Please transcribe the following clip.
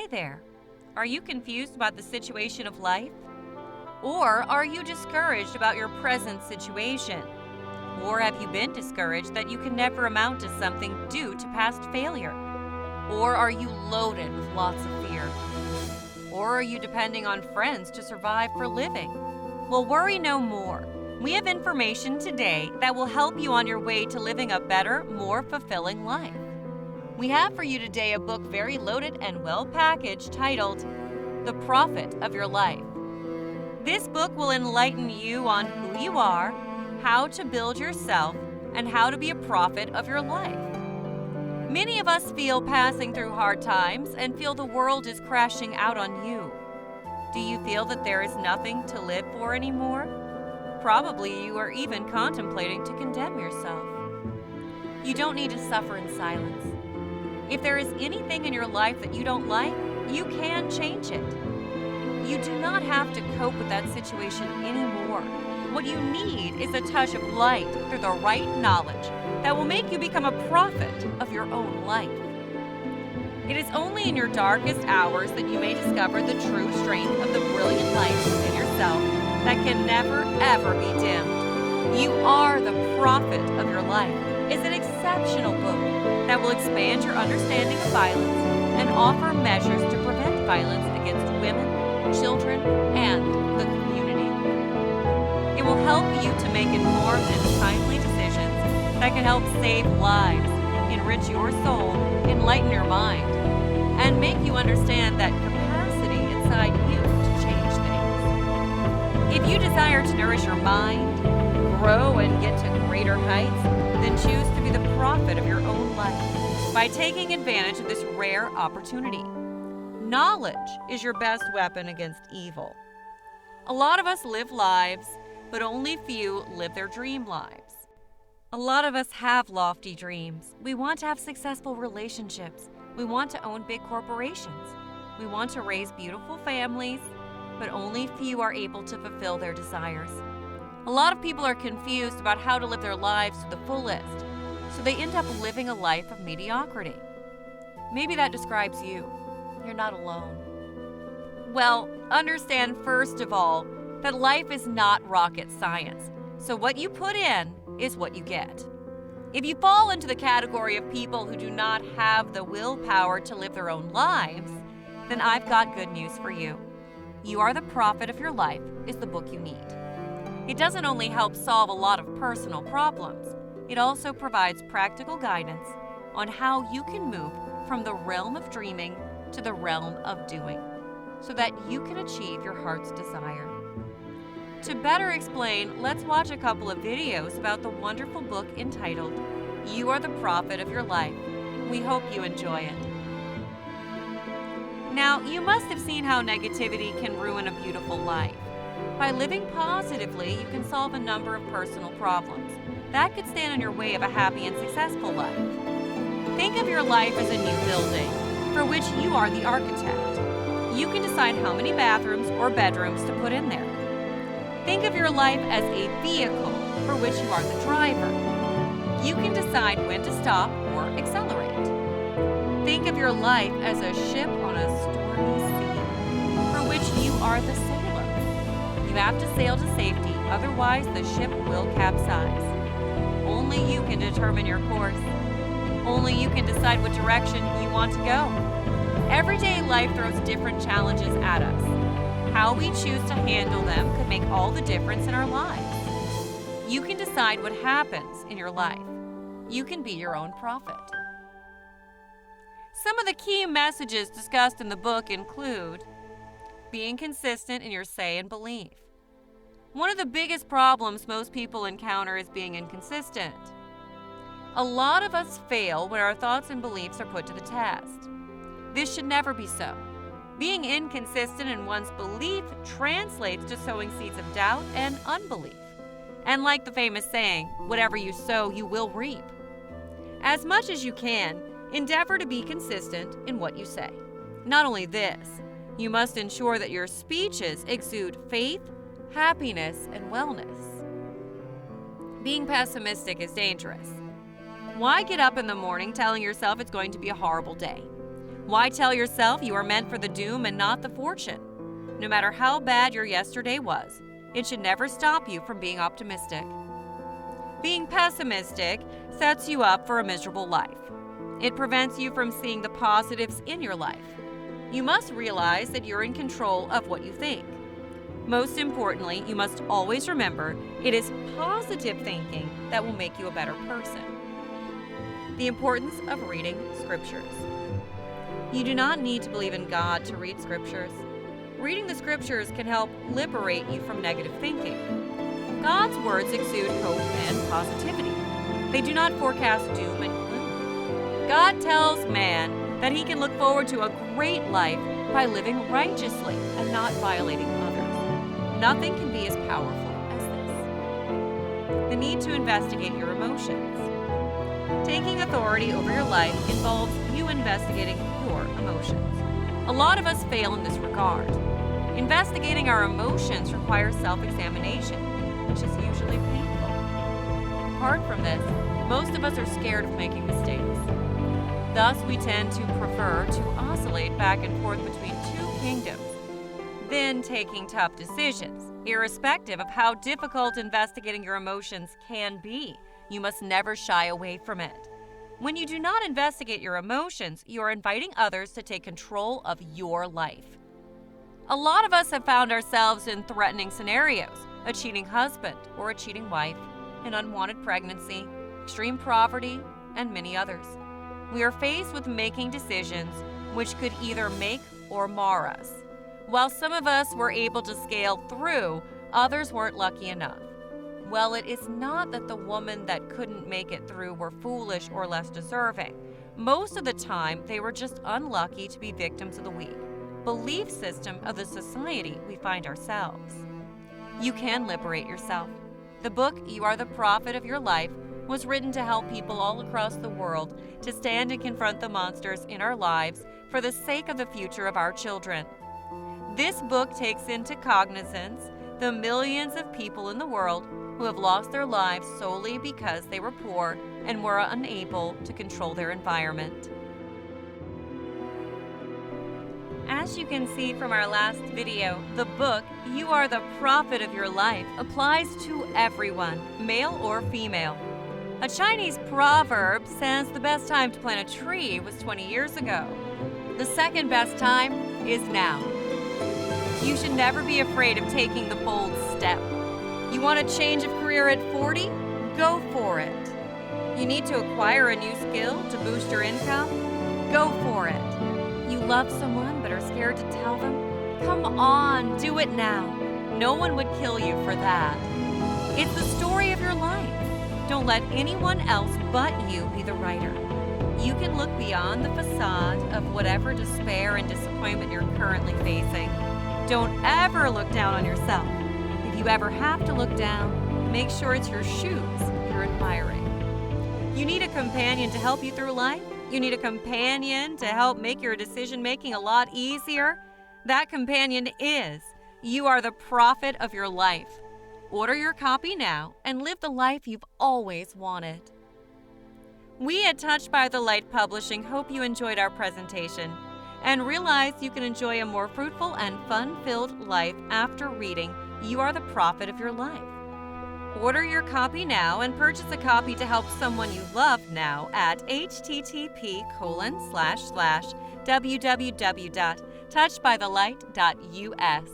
Hi there. Are you confused about the situation of life? Or are you discouraged about your present situation? Or have you been discouraged that you can never amount to something due to past failure? Or are you loaded with lots of fear? Or are you depending on friends to survive for living? Well, worry no more. We have information today that will help you on your way to living a better, more fulfilling life. We have for you today a book very loaded and well packaged titled The Prophet of Your Life. This book will enlighten you on who you are, how to build yourself, and how to be a prophet of your life. Many of us feel passing through hard times and feel the world is crashing out on you. Do you feel that there is nothing to live for anymore? Probably you are even contemplating to condemn yourself. You don't need to suffer in silence. If there is anything in your life that you don't like, you can change it. You do not have to cope with that situation anymore. What you need is a touch of light through the right knowledge that will make you become a prophet of your own life. It is only in your darkest hours that you may discover the true strength of the brilliant light within yourself that can never, ever be dimmed. You Are the Prophet of Your Life is an exceptional book that will expand your understanding of violence and offer measures to prevent violence against women, children, and the community. It will help you to make informed and timely decisions that can help save lives, enrich your soul, enlighten your mind, and make you understand that capacity inside you to change things. If you desire to nourish your mind, grow, and get to greater heights, then choose to be the prophet of your own life by taking advantage of this rare opportunity. Knowledge is your best weapon against evil. A lot of us live lives, but only few live their dream lives. A lot of us have lofty dreams. We want to have successful relationships. We want to own big corporations. We want to raise beautiful families, but only few are able to fulfill their desires. A lot of people are confused about how to live their lives to the fullest, so they end up living a life of mediocrity. Maybe that describes you. You're not alone. Well, understand first of all that life is not rocket science, so what you put in is what you get. If you fall into the category of people who do not have the willpower to live their own lives, then I've got good news for you. You Are the Prophet of Your Life is the book you need. It doesn't only help solve a lot of personal problems, it also provides practical guidance on how you can move from the realm of dreaming to the realm of doing, so that you can achieve your heart's desire. To better explain, let's watch a couple of videos about the wonderful book entitled You Are the Prophet of Your Life. We hope you enjoy it. Now, you must have seen how negativity can ruin a beautiful life. By living positively, you can solve a number of personal problems that could stand in your way of a happy and successful life. Think of your life as a new building, for which you are the architect. You can decide how many bathrooms or bedrooms to put in there. Think of your life as a vehicle, for which you are the driver. You can decide when to stop or accelerate. Think of your life as a ship on a stormy sea, for which you are the sailor. You have to sail to safety, otherwise the ship will capsize. Only you can determine your course. Only you can decide what direction you want to go. Everyday life throws different challenges at us. How we choose to handle them could make all the difference in our lives. You can decide what happens in your life. You can be your own prophet. Some of the key messages discussed in the book include being consistent in your say and belief. One of the biggest problems most people encounter is being inconsistent. A lot of us fail when our thoughts and beliefs are put to the test. This should never be so. Being inconsistent in one's belief translates to sowing seeds of doubt and unbelief. And like the famous saying, whatever you sow, you will reap. As much as you can, endeavor to be consistent in what you say. Not only this, you must ensure that your speeches exude faith, happiness, and wellness. Being pessimistic is dangerous. Why get up in the morning telling yourself it's going to be a horrible day? Why tell yourself you are meant for the doom and not the fortune? No matter how bad your yesterday was, it should never stop you from being optimistic. Being pessimistic sets you up for a miserable life. It prevents you from seeing the positives in your life. You must realize that you're in control of what you think. Most importantly, you must always remember it is positive thinking that will make you a better person. The importance of reading scriptures. You do not need to believe in God to read scriptures. Reading the scriptures can help liberate you from negative thinking. God's words exude hope and positivity. They do not forecast doom and gloom. God tells man that he can look forward to a great life by living righteously and not violating others. Nothing can be as powerful as this. The need to investigate your emotions. Taking authority over your life involves you investigating your emotions. A lot of us fail in this regard. Investigating our emotions requires self-examination, which is usually painful. Apart from this, most of us are scared of making mistakes. Thus, we tend to prefer to oscillate back and forth between two kingdoms, then taking tough decisions. Irrespective of how difficult investigating your emotions can be, you must never shy away from it. When you do not investigate your emotions, you are inviting others to take control of your life. A lot of us have found ourselves in threatening scenarios: a cheating husband or a cheating wife, an unwanted pregnancy, extreme poverty, and many others. We are faced with making decisions which could either make or mar us. While some of us were able to scale through, others weren't lucky enough. Well, it is not that the women that couldn't make it through were foolish or less deserving. Most of the time, they were just unlucky to be victims of the weak belief system of the society we find ourselves. You can liberate yourself. The book, You Are the Prophet of Your Life, was written to help people all across the world to stand and confront the monsters in our lives for the sake of the future of our children. This book takes into cognizance the millions of people in the world who have lost their lives solely because they were poor and were unable to control their environment. As you can see from our last video, the book, You Are the Prophet of Your Life, applies to everyone, male or female. A Chinese proverb says the best time to plant a tree was 20 years ago. The second best time is now. You should never be afraid of taking the bold step. You want a change of career at 40? Go for it. You need to acquire a new skill to boost your income? Go for it. You love someone but are scared to tell them? Come on, do it now. No one would kill you for that. It's the story of your life. Don't let anyone else but you be the writer. You can look beyond the facade of whatever despair and disappointment you're currently facing. Don't ever look down on yourself. If you ever have to look down, make sure it's your shoes you're admiring. You need a companion to help you through life? You need a companion to help make your decision-making a lot easier? That companion is You Are the Prophet of Your Life. Order your copy now and live the life you've always wanted. We at Touched by the Light Publishing hope you enjoyed our presentation and realize you can enjoy a more fruitful and fun-filled life after reading You Are the Prophet of Your Life. Order your copy now and purchase a copy to help someone you love now at http://www.touchedbythelight.us.